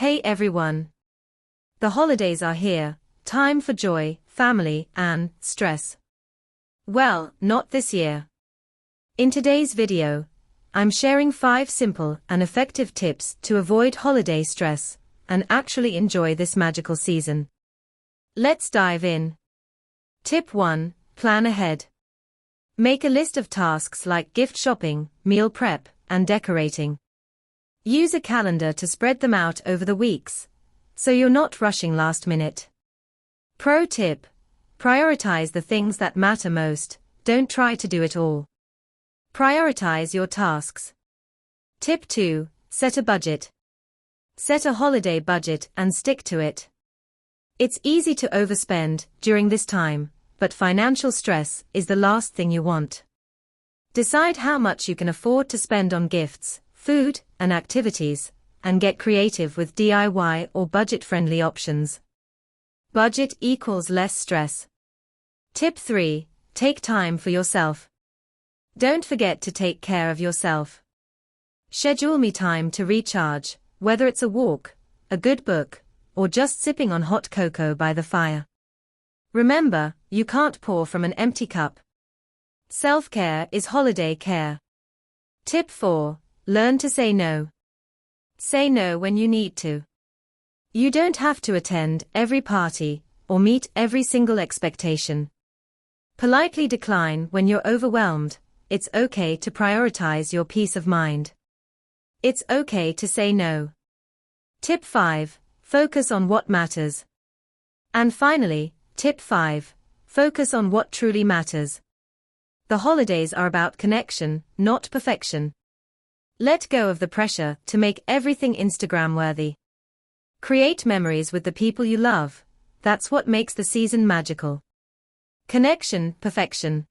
Hey everyone! The holidays are here, time for joy, family, and stress. Well, not this year. In today's video, I'm sharing 5 simple and effective tips to avoid holiday stress and actually enjoy this magical season. Let's dive in. Tip 1. Plan ahead. Make a list of tasks like gift shopping, meal prep, and decorating. Use a calendar to spread them out over the weeks, so you're not rushing last minute. Pro tip: prioritize the things that matter most, don't try to do it all. Prioritize your tasks. Tip 2. Set a budget. Set a holiday budget and stick to it. It's easy to overspend during this time, but financial stress is the last thing you want. Decide how much you can afford to spend on gifts, food, and activities, and get creative with DIY or budget-friendly options. Budget equals less stress. Tip 3. Take time for yourself. Don't forget to take care of yourself. Schedule me time to recharge, whether it's a walk, a good book, or just sipping on hot cocoa by the fire. Remember, you can't pour from an empty cup. Self-care is holiday care. Tip 4. Learn to say no. Say no when you need to. You don't have to attend every party or meet every single expectation. Politely decline when you're overwhelmed. It's okay to prioritize your peace of mind. It's okay to say no. Tip 5. Focus on what matters. And finally, Tip 5. Focus on what truly matters. The holidays are about connection, not perfection. Let go of the pressure to make everything Instagram-worthy. Create memories with the people you love. That's what makes the season magical. Connection, perfection.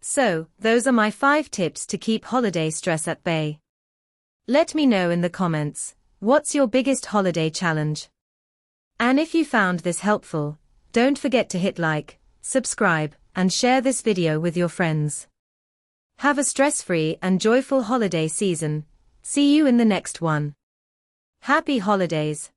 So, those are my 5 tips to keep holiday stress at bay. Let me know in the comments, what's your biggest holiday challenge? And if you found this helpful, don't forget to hit like, subscribe, and share this video with your friends. Have a stress-free and joyful holiday season. See you in the next one. Happy holidays!